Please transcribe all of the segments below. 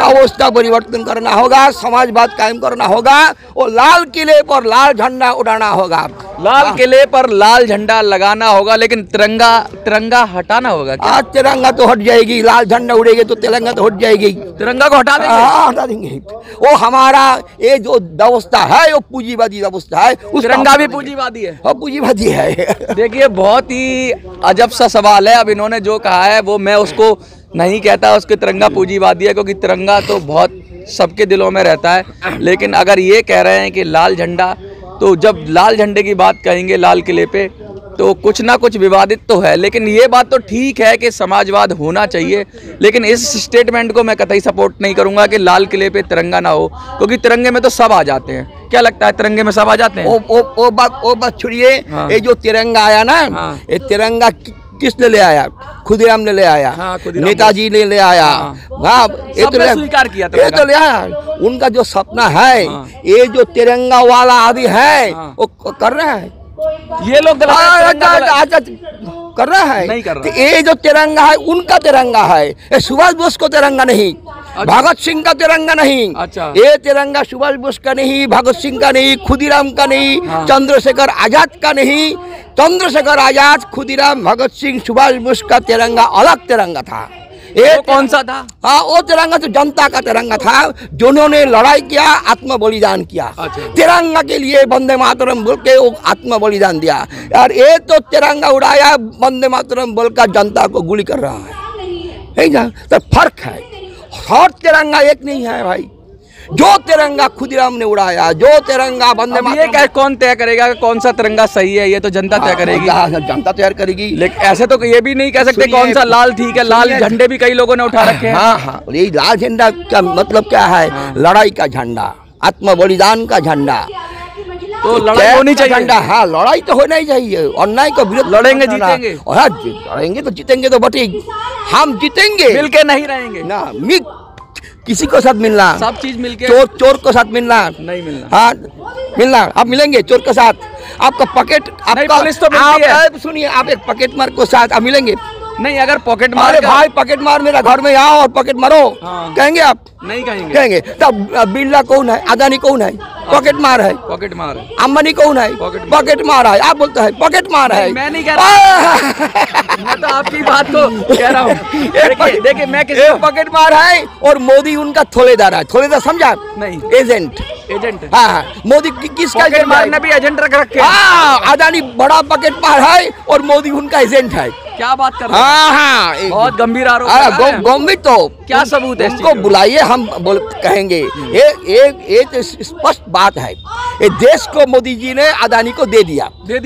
अवस्था परिवर्तन करना होगा, समाजवाद कायम करना होगा और लाल किले पर लाल झंडा उड़ाना होगा। लाल किले पर लाल झंडा लगाना होगा, लेकिन तिरंगा हटाना होगा क्या? आज तिरंगा तो हट जाएगी, लाल झंडा उड़ेगी तो तिरंगा तो हट जाएगी। तिरंगा को हटा देंगे? हटा देंगे। वो हमारा ये जो व्यवस्था है वो पूंजीवादी व्यवस्था है। तिरंगा भी पूंजीवादी है? हाँ, पूंजीवादी है। देखिए, बहुत ही अजब सा सवाल है। अब इन्होंने जो कहा है वो मैं उसको नहीं कहता उसके तिरंगा पूंजीवादी है, क्योंकि तिरंगा तो बहुत सबके दिलों में रहता है। लेकिन अगर ये कह रहे हैं कि लाल झंडा, तो जब लाल झंडे की बात कहेंगे लाल किले पे तो कुछ ना कुछ विवादित तो है। लेकिन ये बात तो ठीक है कि समाजवाद होना चाहिए, लेकिन इस स्टेटमेंट को मैं कतई सपोर्ट नहीं करूंगा कि लाल किले पे तिरंगा ना हो, क्योंकि तिरंगे में तो सब आ जाते हैं। क्या लगता है, तिरंगे में सब आ जाते हैं? वो बात छोड़िए। हाँ। ये जो तिरंगा आया ना, हाँ। ये तिरंगा किसने ले आया? खुदीराम ने ले आया। हाँ, नेताजी ने ले आया। हाँ। ये तो स्वीकार किया ये तो ले आया। उनका जो सपना है, हाँ। ये जो तिरंगा वाला आदि है, हाँ। वो कर रहा है। ये लोग गलत कर रहा है, नहीं कर रहा। ये जो तिरंगा है उनका तिरंगा है, ये सुभाष बोस को तिरंगा नहीं। भगत सिंह का तिरंगा नहीं। अच्छा। ये तिरंगा सुभाष बोस का नहीं, भगत सिंह का नहीं, खुदीराम का नहीं। हाँ। चंद्रशेखर आजाद का नहीं। चंद्रशेखर आजाद, खुदीराम, भगत सिंह, सुभाष बोस का तिरंगा अलग तिरंगा था। वो कौन सा था? हाँ, वो तिरंगा तो जनता का तिरंगा था, जिन्होंने लड़ाई किया, आत्म बलिदान किया। अच्छा। तिरंगा के लिए वंदे मातरम बोल के वो आत्म बलिदान दिया। यार ये तो तिरंगा उड़ाया, वंदे मातरम बोलकर जनता को गोली कर रहा है ना? तो फर्क है, हर तिरंगा एक नहीं है भाई। जो तिरंगा खुदीराम ने उड़ाया, जो तिरंगा वंदे मातरम, ये कौन तय करेगा कि कौन सा तिरंगा सही है? ये तो जनता तय करेगी। जनता तैयार करेगी। लेकिन ऐसे तो ये भी नहीं कह सकते कौन सा लाल ठीक है। लाल झंडे भी कई लोगों ने उठा रखे हैं। हाँ हाँ, ये लाल झंडा का मतलब क्या है? हाँ। लड़ाई का झंडा, आत्म बलिदान का झंडा। तो लड़ाई होनी चाहिए झंडा। हाँ, लड़ाई तो होना ही चाहिए, अन्याय का विरोध लड़ेंगे, जीतेंगे। हाँ, लड़ेंगे तो जीतेंगे, तो बटे हम जीतेंगे। मिलके नहीं रहेंगे ना, किसी को साथ मिलना, सब चीज मिलके। चोर को साथ मिलना नहीं मिलना। हाँ, मिलना। आप मिलेंगे चोर के साथ? आपका पॉकेट, आपका पुलिस तो मिलती है। सुनिए, आप एक पॉकेट मार को साथ आप मिलेंगे नहीं? अगर पॉकेट मार, अरे भाई पॉकेट मार मेरा घर में आओ और पॉकेट मारो, हाँ। कहेंगे आप? नहीं कहेंगे। कहेंगे। तब बिरला कौन है? अदानी कौन है? पॉकेट मार है। पॉकेट मार है। अंबानी कौन है? पॉकेट मार है। आप बोलते हैं पॉकेट मार है। मैं नहीं कह रहा, मैं तो आपकी बात को कह रहा हूँ। देखिए, मैं किसी पॉकेट मार है और मोदी उनका थोलेदार है। थोलेदार समझा? नहीं, एजेंट। एजेंट। हाँ, मोदी किसका पॉकेट मारने भी एजेंट रख रखे। हाँ, अदानी बड़ा पॉकेट मार है और मोदी उनका एजेंट है। क्या बात कर रहे हैं? हाँ, बहुत गंभीर आरोप। गंभीर तो क्या सबूत है? उनको बुलाइए, हम कहेंगे। ये तो स्पष्ट बात है, ये देश को मोदी जी ने अदानी को दे दिया। बेच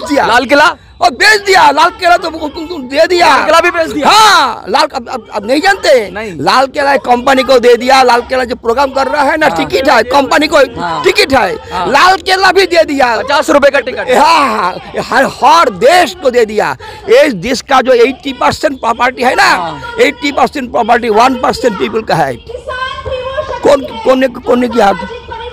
दिया। लाल किला और बेच दिया। लाल किला तो दे दिया। लाल किला भी बेच दिया। हाँ, लाल अब नहीं जानते? नहीं। लाल किला कंपनी को दे दिया। लाल किला जो प्रोग्राम कर रहा है ना, टिकट है कंपनी को, टिकट है। लाल किला भी दे दिया, 50 रुपए का टिकट। हाँ, हर देश को दे दिया। इस देश का जो 80% प्रॉपर्टी है ना, 80% प्रॉपर्टी 1% पीपल का है। कौन ने किया?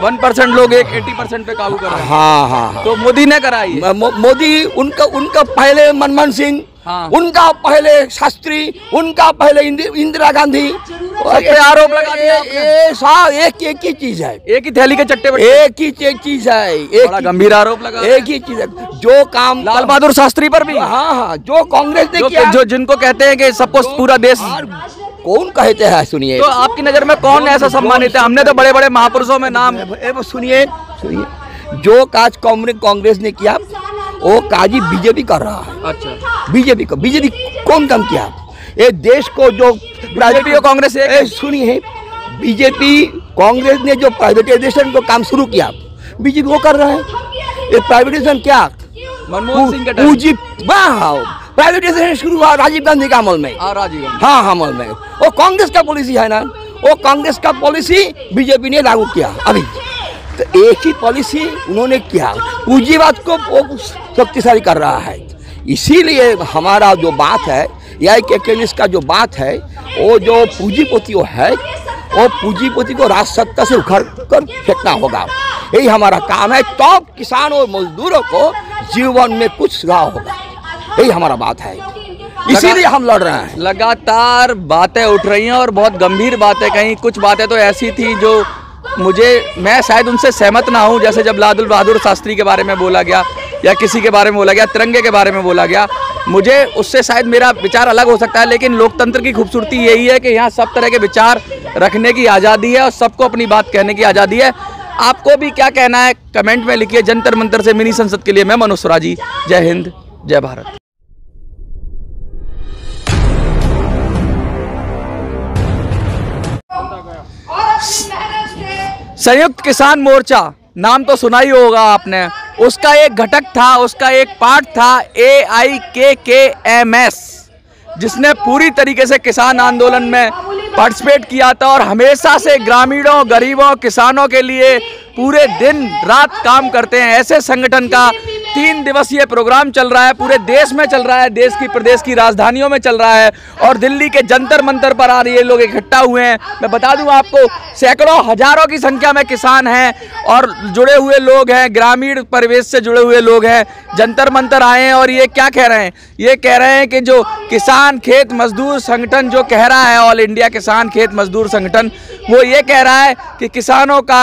1% लोग 80% पे काबू कर रहे हैं। हाँ हाँ। तो मोदी ने कराई। मोदी, उनका पहले मनमोहन सिंह, हाँ। उनका पहले शास्त्री, उनका पहले इंदिरा गांधी। आरोप लगा दिया। एक ही चीज है, एक ही थैली के चट्टे बट्टे। एक ही चीज है। बड़ा गंभीर आरोप लगा। एक ही चीज है, जो काम लाल बहादुर शास्त्री पर भी। हाँ हाँ, जो कांग्रेस ने किया, जो जिनको कहते हैं कि सबको पूरा देश, कौन कहते हैं? सुनिए, तो आपकी नजर में कौन ऐसा सम्मानित है? हमने तो बड़े बड़े महापुरुषों में नाम। सुनिए, जो काज कांग्रेस ने किया वो काज ही बीजेपी कर रहा है। अच्छा, बीजेपी कौन काम किया? ये देश को जो बीजेपी और कांग्रेस, सुनिए, बीजेपी कांग्रेस ने जो प्राइवेटाइजेशन को काम शुरू किया, बीजेपी वो कर रहा है। ये प्राइवेटाइजेशन क्या? मनमोहन सिंह का पूंजी, प्राइवेटाइजेशन शुरू हुआ राजीव गांधी का अमल में। हाँ, अमल में। वो कांग्रेस का पॉलिसी है ना, वो कांग्रेस का पॉलिसी बीजेपी ने लागू किया। अभी तो एक ही पॉलिसी उन्होंने किया, पूंजीवाद को शक्तिशाली कर रहा है। इसीलिए हमारा जो बात है, या का जो बात है, वो जो पूंजीपति है, वो पूंजीपति को राजसत्ता से उखाड़ कर फेंकना होगा। यही हमारा काम है। तो किसानों और मजदूरों को जीवन में कुछ सुधार होगा, यही हमारा बात है। इसीलिए हम लड़ रहे हैं। लगातार बातें उठ रही हैं और बहुत गंभीर बातें कहीं, कुछ बातें तो ऐसी थी जो मैं शायद उनसे सहमत ना हूं, जैसे जब लाल बहादुर शास्त्री के बारे में बोला गया या किसी के बारे में बोला गया, तिरंगे के बारे में बोला गया, मुझे उससे शायद मेरा विचार अलग हो सकता है, लेकिन लोकतंत्र की खूबसूरती यही है कि यहाँ सब तरह के विचार रखने की आज़ादी है और सबको अपनी बात कहने की आज़ादी है। आपको भी क्या कहना है कमेंट में लिखिए। जंतर मंतर से मिनी संसद के लिए मैं मनोज स्वराजी। जय हिंद, जय भारत। संयुक्त किसान मोर्चा नाम तो सुना ही होगा आपने, उसका एक घटक था, उसका एक पार्ट था AIKKMS, जिसने पूरी तरीके से किसान आंदोलन में पार्टिसिपेट किया था और हमेशा से ग्रामीणों, गरीबों, किसानों के लिए पूरे दिन रात काम करते हैं। ऐसे संगठन का 3 दिवसीय प्रोग्राम चल रहा है, पूरे देश में चल रहा है, देश की प्रदेश की राजधानियों में चल रहा है और दिल्ली के जंतर मंतर पर आ रही है, लोग इकट्ठा हुए हैं। मैं बता दूं आपको, सैकड़ों हजारों की संख्या में किसान हैं और जुड़े हुए लोग हैं, ग्रामीण परिवेश से जुड़े हुए लोग हैं, जंतर मंतर आए हैं और ये क्या कह रहे हैं? ये कह रहे हैं कि जो किसान खेत मजदूर संगठन जो कह रहा है, ऑल इंडिया किसान खेत मजदूर संगठन, वो ये कह रहा है कि किसानों का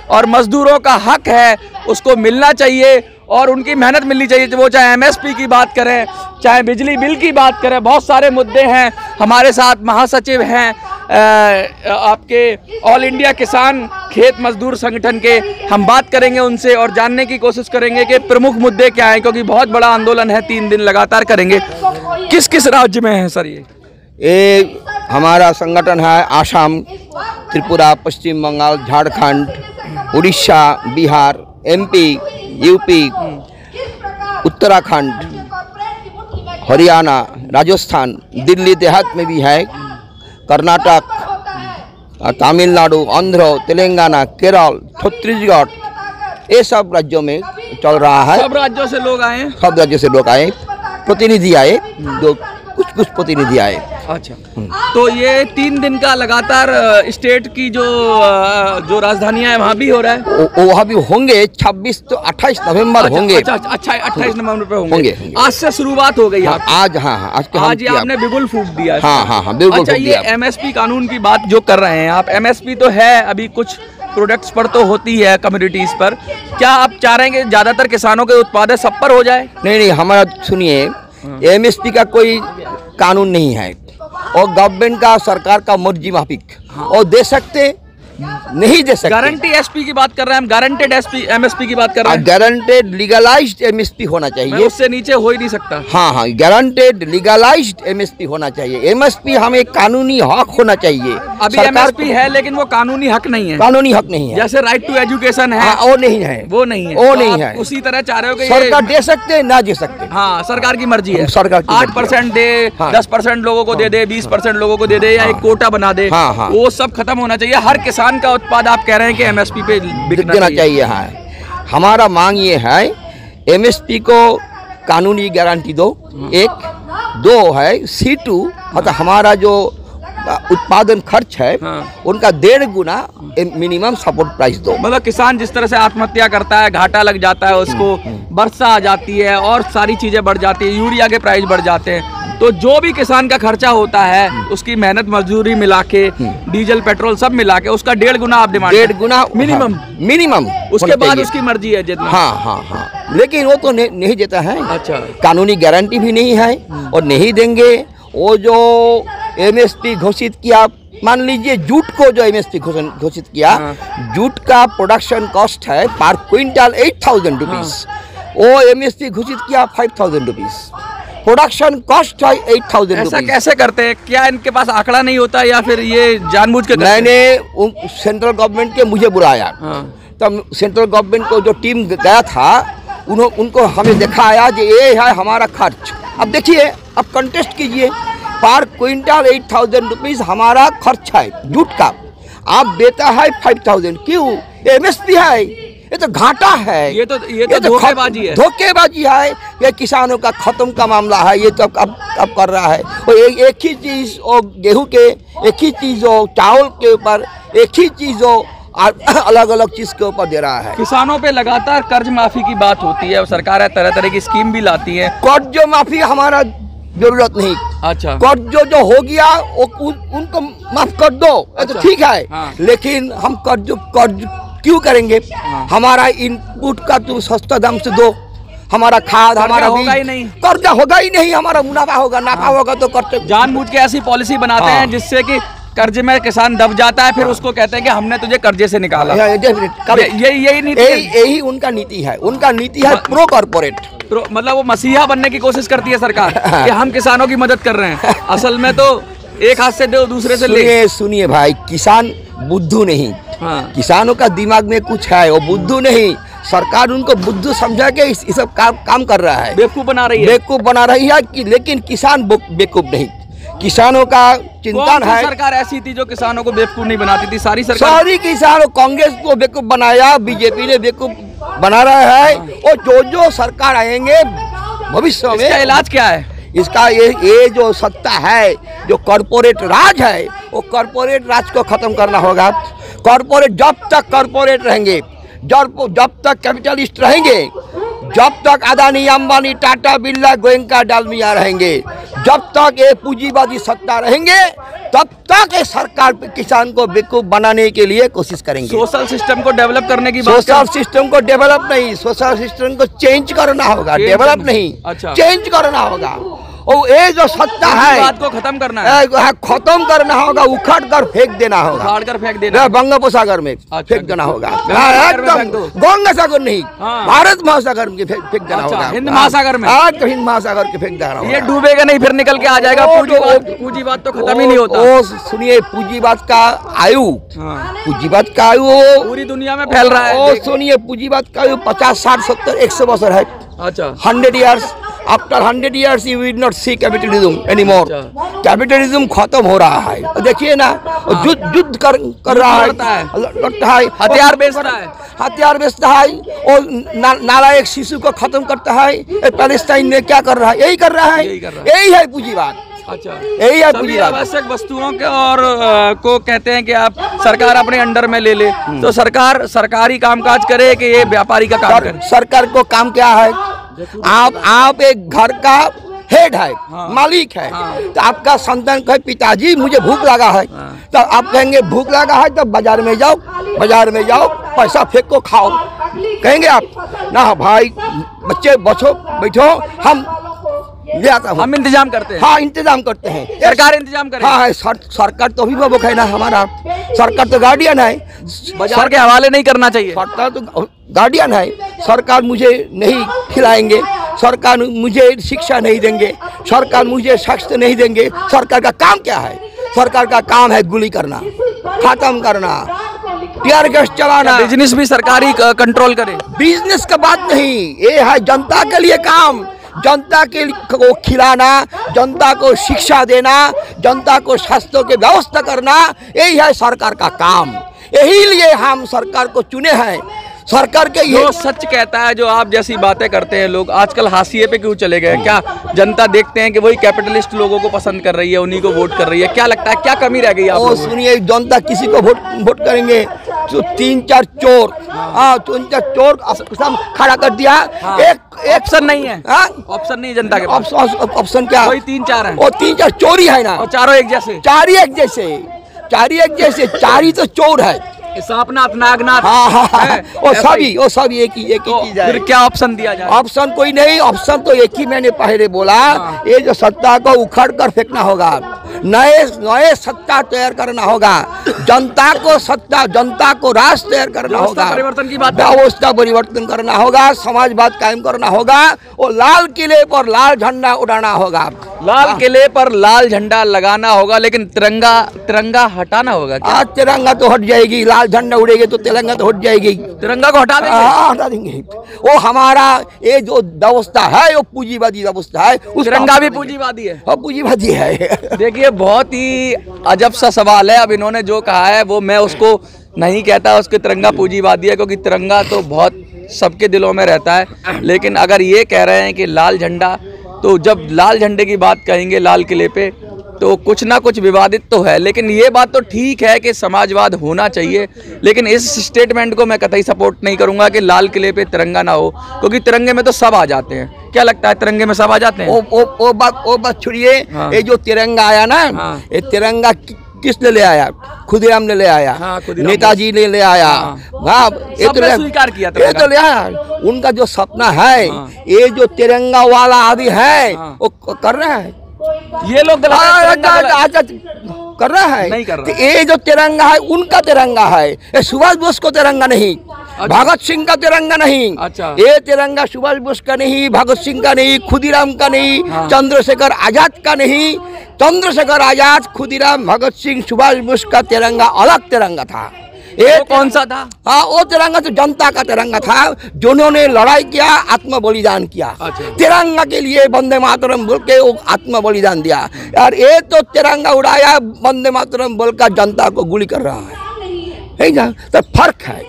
और मजदूरों का हक है, उसको मिलना चाहिए और उनकी मेहनत मिलनी चाहिए। वो चाहे MSP की बात करें, चाहे बिजली बिल की बात करें, बहुत सारे मुद्दे हैं। हमारे साथ महासचिव हैं आपके ऑल इंडिया किसान खेत मजदूर संगठन के, हम बात करेंगे उनसे और जानने की कोशिश करेंगे कि प्रमुख मुद्दे क्या हैं, क्योंकि बहुत बड़ा आंदोलन है, 3 दिन लगातार करेंगे। किस किस राज्य में है सर ये हमारा संगठन है? आसाम, त्रिपुरा, पश्चिम बंगाल, झारखंड, उड़ीसा, बिहार, MP, UP, उत्तराखंड, हरियाणा, राजस्थान, दिल्ली देहात में भी है, कर्नाटक, तमिलनाडु, आंध्र, तेलंगाना, केरल, छत्तीसगढ़, ये सब राज्यों में चल रहा है। सब राज्यों से लोग आए हैं? सब राज्यों से लोग आए, प्रतिनिधि आए, जो कुछ प्रतिनिधि आए। अच्छा, तो ये 3 दिन का लगातार स्टेट की जो राजधानियां हैं वहाँ भी हो रहा है? वहाँ भी होंगे, 26 तो 28 नवंबर होंगे। अच्छा, 28 नवंबर पे होंगे। आज से शुरुआत हो गई। आज आज ये आपने बिगुल फूंक दिया। हाँ, बिल्कुल। अच्छा, ये MSP कानून की बात जो कर रहे हैं आप, MSP तो है अभी कुछ प्रोडक्ट्स पर तो होती है, कम्युनिटीज पर, क्या आप चाह रहे हैं कि ज्यादातर किसानों के उत्पाद सब पर हो जाए? नहीं, हमारा सुनिए, MSP का कोई कानून नहीं है और गवर्नमेंट का, सरकार का मर्जी माफिक और दे सकते नहीं दे सकते। गारंटी SP की बात कर रहे हैं हम, गारंटेड MSP की बात कर रहे हैं। गारंटेड लीगलाइज्ड MSP होना चाहिए, उससे नीचे हो ही नहीं सकता। हाँ, गारंटेड लीगलाइज्ड MSP होना चाहिए। MSP हमें कानूनी हक होना चाहिए। अभी MSP है लेकिन वो कानूनी हक नहीं है। कानूनी हक नहीं है। जैसे राइट टू एजुकेशन है, वो नहीं है, वो नहीं है, वो नहीं है। उसी तरह चाह रहे हो कि सरकार दे सकते ना दे सकते। हाँ, सरकार की मर्जी है। सरकार 8% दे, 10% लोगों को दे दे, 20% लोगों को दे दे, या एक कोटा बना दे, वो सब खत्म होना चाहिए। हर किसान का उत्पाद आप कह रहे हैं कि MSP पे बिकना चाहिए। है हमारा मांग ये है, MSP को कानूनी गारंटी दो, 1, 2 है C2, मतलब हमारा जो उत्पादन खर्च है उनका 1.5 गुना मिनिमम सपोर्ट प्राइस दो। मतलब किसान जिस तरह से आत्महत्या करता है, घाटा लग जाता है उसको, वर्षा आ जाती है और सारी चीजें बढ़ जाती है, यूरिया के प्राइस बढ़ जाते हैं, तो जो भी किसान का खर्चा होता है उसकी मेहनत मजदूरी मिला के, डीजल पेट्रोल सब मिला के, उसका 1.5 गुना आप डिमांड? 1.5 गुना मिनिमम। उसके बाद उसकी मर्जी है जितना। हाँ, लेकिन वो तो नहीं देता है। अच्छा, कानूनी कानूनी गारंटी भी नहीं है और नहीं देंगे। वो जो MSP घोषित किया, मान लीजिए जूट को जो MSP घोषित किया, जूट का प्रोडक्शन कॉस्ट है पर क्विंटल 8,000 रुपीज, वो MSP घोषित किया 5,000 रुपीज, प्रोडक्शन कॉस्ट है 8,000 रुपीज। ऐसा कैसे करते हैं? क्या इनके पास आंकड़ा नहीं होता या फिर ये जानबूझ के? मैंने सेंट्रल गवर्नमेंट के मुझे बुलाया, तब सेंट्रल गवर्नमेंट को जो टीम गया था उनको हमें दिखाया कि ये है हमारा खर्च। अब देखिए, अब कंटेस्ट कीजिए, पर क्विंटल 8,000 रुपीज हमारा खर्च है जूट का, आप देता है 5,000, क्यों? MSP है, ये तो घाटा है। ये तो धोखेबाजी है। धोखेबाजी है, ये किसानों का खत्म का मामला है। ये तो अब कर रहा है, और एक ही चीज, और गेहूं के एक ही चीज हो, चावल के ऊपर एक ही चीज हो, अलग अलग चीज के ऊपर दे रहा है। किसानों पे लगातार कर्ज माफी की बात होती है और सरकार तरह तरह की स्कीम भी लाती है। कर्ज माफी हमारा जरूरत नहीं। अच्छा, कर्ज जो हो गया वो उनको माफ कर दो, अच्छा, तो ठीक है। हाँ। लेकिन हम कर्ज क्यों करेंगे? हाँ। हमारा इनपुट का तुम सस्ता दाम से दो, हमारा खाद, हमारा होगा ही नहीं, कर्जा होगा ही नहीं, हमारा मुनाफा होगा, नाफा होगा तो कर्ज। जानबूझ के ऐसी पॉलिसी बनाते हाँ। हैं जिससे कि कर्ज में किसान दब जाता है, फिर उसको कहते हैं कि हमने तुझे कर्जे से निकाला। यही नीति है। यही उनका नीति है। उनका नीति है प्रो कॉर्पोरेट। मतलब वो मसीहा बनने की कोशिश करती है सरकार कि हम किसानों की मदद कर रहे हैं, असल में तो एक हाथ से दो दूसरे से ले। सुनिए भाई, किसान बुद्धू नहीं। हाँ। किसानों का दिमाग में कुछ है, वो बुद्धू नहीं। सरकार उनको बुद्धू समझा के इस सब काम कर रहा है, बेवकूफ बना रही है। बेवकूफ बना रही है लेकिन किसान बेवकूफ नहीं। किसानों का चिंतन है। सरकार ऐसी थी जो किसानों को बेवकूफ नहीं बनाती थी? सारी किसानों, कांग्रेस को बेवकूफ बनाया, बीजेपी ने बेवकूफ बना रहा है। और जो सरकार आएंगे भविष्य में, इसका इलाज क्या है? इसका ये जो सत्ता है, जो कॉर्पोरेट राज है, वो कॉर्पोरेट राज को खत्म करना होगा। कॉर्पोरेट जब तक कॉर्पोरेट रहेंगे, जब तक कैपिटलिस्ट रहेंगे, जब तक अदानी, अंबानी, टाटा, बिरला, गोयनका, डालमिया रहेंगे, जब तक ये पूंजीवादी सत्ता रहेंगे, तब तक ये सरकार किसान को बेवकूफ बनाने के लिए कोशिश करेंगे। सोशल सिस्टम को डेवलप करने की बात। सोशल सिस्टम को डेवलप नहीं, सोशल सिस्टम को चेंज करना होगा, डेवलप नहीं। अच्छा, चेंज करना होगा। और ये जो सत्ता है, बात को खत्म करना है, खत्म करना होगा, उखाड़ कर फेंक देना होगा, उखाड़ कर फेंक देना, बंगोपसागर में फेंक देना होगा। एकदम गंगासागर नहीं, भारत महासागर में फेंक देना होगा, हिंद महासागर में। आज तो हिंद महासागर के फेंक देना होगा। ये डूबेगा नहीं, फिर निकल के आ जाएगा। पूंजीवाद तो खत्म ही नहीं होता। सुनिए, पूंजीवाद का आयु, पूंजीवाद का आयु पूरी दुनिया में फैल रहा है। सुनिए, पूंजीवाद का आयु 50, 60, 70, 100 वर्ष है। अच्छा, 100 years, after 100 years you will not see capitalism anymore। Capitalism खत्म हो रहा है। देखिए ना, युद्ध कर रहा है, लड़ता है, हथियार बेचता है और नालायक शिशु को खत्म करता है। पैलेस्टाइन में क्या कर रहा है? यही कर रहा है। यही है पूंजीवाद। अच्छा, यही है सभी पूंजीवाद। आवश्यक वस्तुओं के और को कहते हैं कि आप सरकार अपने अंडर में ले ले, तो सरकार सरकारी कामकाज करे कि ये व्यापारी का काम करे? सरकार को काम क्या है? आप एक घर का हेड है, मालिक है। तो आपका संतान कहे पिताजी मुझे भूख लगा है, तो आप कहेंगे भूख लगा है तो बाजार में जाओ, पैसा फेंक को खाओ, कहेंगे आप ना? भाई बच्चे बैठो, हम ले आता हूँ, हम इंतजाम करते हैं। हाँ, इंतजाम करते हैं, सरकार इंतजाम करे। हाँ, सरकार तो अभिभावक है ना हमारा, सरकार तो गार्डियन है। बाजार के हवाले नहीं करना चाहिए। सरकार तो गार्डियन है। सरकार मुझे नहीं खिलाएंगे, सरकार मुझे शिक्षा नहीं देंगे, सरकार मुझे स्वास्थ्य नहीं देंगे। सरकार का काम क्या है? सरकार का काम है गोली करना, खत्म करना, टीयर गैस चलाना। बिजनेस भी सरकारी कंट्रोल करे? बिजनेस का बात नहीं, ये है जनता के लिए काम। जनता को खिलाना, जनता को शिक्षा देना, जनता को स्वास्थ्य की व्यवस्था करना, यही है सरकार का काम। यही लिए हम सरकार को चुने हैं। सरकार के ये जो सच कहता है, जो आप जैसी बातें करते हैं लोग, आजकल हाशिए पे क्यों चले गए? क्या जनता देखते हैं कि वही कैपिटलिस्ट लोगों को पसंद कर रही है, उन्हीं को वोट कर रही है? क्या लगता है क्या कमी रह गई आप लोगों को? सुनिए, जनता किसी को वोट करेंगे तो 3-4 चोर, 3-4 चोर खड़ा कर दिया। एक ऑप्शन नहीं है, ऑप्शन नहीं जनता के पास। ऑप्शन क्या? वही 3-4 है, वो 3-4 चोरी है ना, और चारों एक जैसे। चार ही तो चोर है। सांपनाथ, नागनाथ, वो सभी एक ही चीज है। फिर क्या ऑप्शन दिया जाए? ऑप्शन कोई नहीं, ऑप्शन तो एक ही मैंने पहले बोला। ये जो सत्ता को उखाड़ कर फेंकना होगा, नए सत्ता तैयार करना होगा, जनता को सत्ता, जनता को राष्ट्र तैयार करना होगा, परिवर्तन की बात, व्यवस्था परिवर्तन करना होगा, समाजवाद कायम करना होगा, और लाल किले पर लाल झंडा उड़ाना होगा। लाल किले पर लाल झंडा लगाना होगा, लेकिन तिरंगा हटाना होगा क्या? आज तिरंगा तो हट जाएगी, लाल झंडा उड़ेगी तो तिरंगा तो हट जाएगी। तिरंगा को हटा देंगे? हटा देंगे। वो हमारा ये जो व्यवस्था है, वो पूंजीवादी व्यवस्था है। तिरंगा भी पूंजीवादी है? हाँ, पूंजीवादी है। देखिए, बहुत ही अजब सा सवाल है। अब इन्होंने जो कहा है वो मैं उसको नहीं कहता उसके तिरंगा पूंजीवादी है, क्योंकि तिरंगा तो बहुत सबके दिलों में रहता है। लेकिन अगर ये कह रहे हैं कि लाल झंडा, तो जब लाल झंडे की बात कहेंगे लाल किले पे, तो कुछ ना कुछ विवादित तो है। लेकिन ये बात तो ठीक है कि समाजवाद होना चाहिए, लेकिन इस स्टेटमेंट को मैं कतई सपोर्ट नहीं करूंगा कि लाल किले पे तिरंगा ना हो, क्योंकि तिरंगे में तो सब आ जाते हैं। क्या लगता है तिरंगे में सब आ जाते हैं? वो बात छोड़िए। हाँ। ये जो तिरंगा आया ना, हाँ। ये तिरंगा किसने ले आया? खुदीराम ने ले आया। हाँ, खुदीराम नेताजी ने ले आया। हाँ, ये तो सबने स्वीकार किया ये तिरंगा। तो ले आया। उनका जो सपना है, हाँ। ये जो तिरंगा वाला आदि है, हाँ। वो कर रहा है। ये लोग गलत है, तिरंगा गलत। कर रहा है, नहीं कर रहा। तो ये जो तिरंगा है उनका तिरंगा है, ये सुभाष बोस को तिरंगा नहीं, भगत सिंह का तिरंगा नहीं। अच्छा। ये तिरंगा सुभाष बोस का नहीं, भगत सिंह का नहीं, खुदीराम का नहीं, हाँ। चंद्रशेखर आजाद का नहीं। चंद्रशेखर आजाद, खुदीराम, भगत सिंह, सुभाष बोस का तिरंगा अलग तिरंगा था। वो कौन सा था? हाँ, वो तिरंगा तो जनता का तिरंगा था, जिन्होंने लड़ाई किया, आत्म बलिदान किया। अच्छा। तिरंगा के लिए वंदे मातरम बोल के वो आत्म बलिदान दिया। यार ये तो तिरंगा उड़ाया, वंदे मातरम बोलकर जनता को गोली कर रहा है ना? तो फर्क है,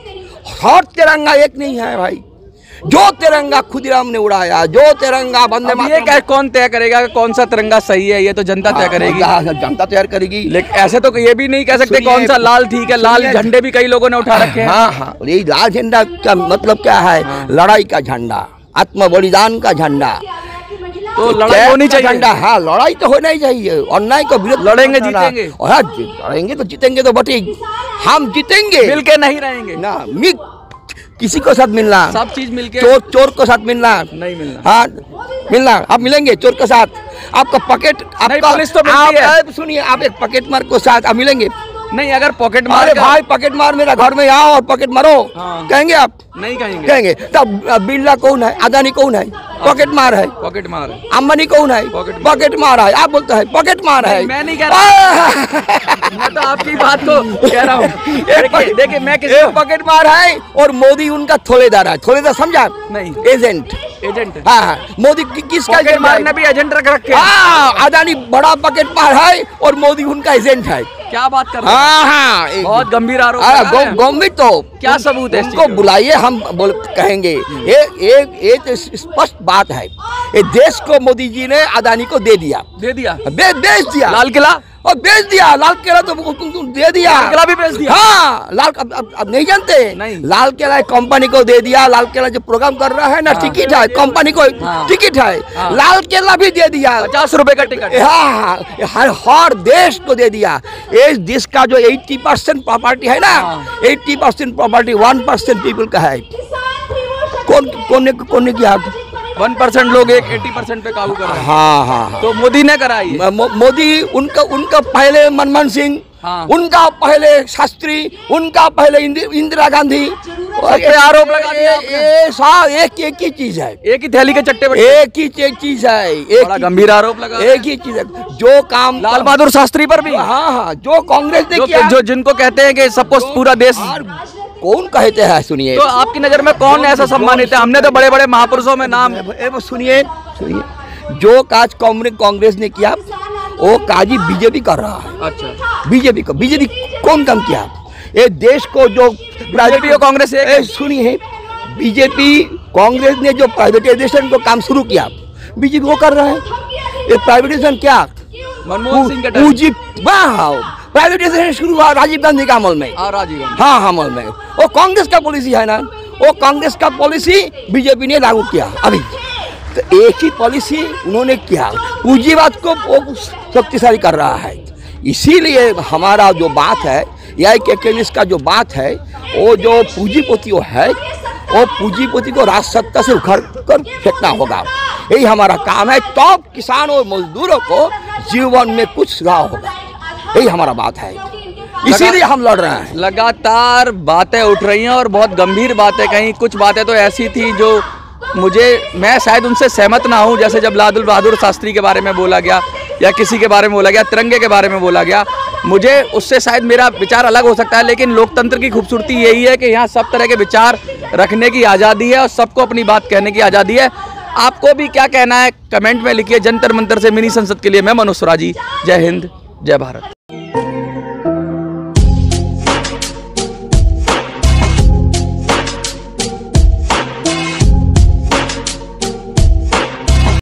हर तिरंगा एक नहीं है भाई। जो तिरंगा खुदीराम ने उड़ाया, जो तिरंगा वंदे अब ये क्या कौन तय करेगा कि कौन सा तिरंगा सही है? ये तो जनता तय करेगी। जनता तैयार करेगी। लेकिन ऐसे तो ये भी नहीं कह सकते कौन सा लाल ठीक है। लाल झंडे भी कई लोगों ने उठा रखे हैं। हाँ हाँ, ये लाल झंडा का मतलब क्या है? हाँ। लड़ाई का झंडा, आत्म बलिदान का झंडा। तो लड़ाई होनी चाहिए। झंडा, हाँ, लड़ाई तो होना ही चाहिए। अन्याय को विरोध लड़ेंगे, जीतेंगे। हाँ, लड़ेंगे तो जीतेंगे, तो बटे हम जीतेंगे। मिल के नहीं रहेंगे ना, किसी को साथ मिलना, सब चीज मिलके। चोर को साथ मिलना नहीं मिलना। हाँ, मिलना। आप मिलेंगे चोर के साथ? आपका पॉकेट, आपका पुलिस तो मिलती है। आप सुनिए, आप एक पॉकेट मार को साथ आप मिलेंगे? नहीं, अगर पॉकेट मार अरे भाई, पॉकेट मार मेरा घर में आओ और पॉकेट मारो, हाँ। कहेंगे आप? नहीं कहेंगे। कहेंगे। तब बिरला कौन है? अदानी कौन है? पॉकेट मार है। पॉकेट मार है। अंबानी कौन है? पॉकेट मार है। आप बोलते हैं पॉकेट मार है। मैं नहीं कह रहा, मैं तो आपकी बात को कह रहा हूँ। देखिए मैं किसी पॉकेट मार है और मोदी उनका थोलेदार है। थोलेदार समझा? नहीं। एजेंट। एजेंट। हाँ, मोदी किसका पॉकेट मारने भी एजेंट रख रखे हैं। हाँ, अदानी बड़ा पॉकेट मार है और मोदी उनका एजेंट है। क्या बात कर रहे हैं? हाँ हाँ, बहुत गंभीर आरोप लगा है। गंभीर तो क्या सबूत है इस उनको चीज़ का? बुलाइए, हम कहेंगे। ये तो स्पष्ट बात है, ये देश को मोदी जी ने अदानी को दे दिया। दे दिया। बेच दिया। लाल किला और बेच दिया। लाल किला तो दे दिया। लाल किला भी बेच दिया। हाँ, लाल अब नहीं जानते? नहीं। लाल किला कंपनी को दे दिया। लाल किला जो प्रोग्राम कर रहा है ना, टिकट है कंपनी को, हाँ। टिकट है। हाँ। लाल किला भी दे दिया, 50 रुपए का टिकट। हाँ, हर देश को दे दिया। इस देश का जो 80% प्रॉपर्टी है ना, 80% प्रॉपर्टी 1% पीपल का है। कौन ने किया? 1% लोग 80% पे काबू कर रहे हैं। हाँ हाँ, तो मोदी ने कराई है। मोदी, उनका पहले मनमोहन सिंह, हाँ। उनका पहले शास्त्री, उनका पहले इंदिरा गांधी। सब पे आरोप लगा दिया आपने। एक ही चीज है, एक ही थैली के चट्टे पे एक ही चीज है, बड़ा गंभीर आरोप लगा। एक ही चीज है। जो काम लाल बहादुर शास्त्री पर भी, हाँ हाँ, जो कांग्रेस ने किया, जो जिनको कहते हैं कि सबको पूरा देश, कौन कहते हैं? सुनिए, तो आपकी नजर में कौन ऐसा सम्मानित है? हमने तो बड़े बड़े महापुरुषों में नाम। सुनिए, जो काज कांग्रेस ने किया वो काज ही बीजेपी कर रहा है। अच्छा, बीजेपी कौन काम किया? ये देश को जो बीजेपी और कांग्रेस एक। सुनिए, बीजेपी कांग्रेस ने जो प्राइवेटाइजेशन को काम शुरू किया, बीजेपी वो कर रहा है। ये प्राइवेटाइजेशन क्या? मनमोहन सिंह का पूंजी, प्राइवेटाइजेशन शुरू हुआ राजीव गांधी का अमल में। राजीव गांधी, हाँ, अमल में। वो कांग्रेस का पॉलिसी है ना, वो कांग्रेस का पॉलिसी बीजेपी ने लागू किया अभी। तो एक ही पॉलिसी उन्होंने किया, पूंजीवाद को वो शक्तिशाली कर रहा है। इसीलिए हमारा जो बात है, या का जो बात है, वो जो पूंजीपति है, वो पूंजीपति को राज सत्ता से उखाड़ कर फेंकना होगा। यही हमारा काम है। तो किसानों और मजदूरों को जीवन में कुछ सुधार होगा, यही हमारा बात है। इसीलिए हम लड़ रहे हैं। लगातार बातें उठ रही हैं और बहुत गंभीर बातें। कहीं कुछ बातें तो ऐसी थी जो मैं शायद उनसे सहमत ना हूं, जैसे जब लाल बहादुर शास्त्री के बारे में बोला गया या किसी के बारे में बोला गया, तिरंगे के बारे में बोला गया, मुझे उससे शायद मेरा विचार अलग हो सकता है। लेकिन लोकतंत्र की खूबसूरती यही है कि यहाँ सब तरह के विचार रखने की आज़ादी है और सबको अपनी बात कहने की आज़ादी है। आपको भी क्या कहना है कमेंट में लिखिए। जंतर मंतर से मिनी संसद के लिए मैं मनोज सुराजी। जय हिंद, जय भारत।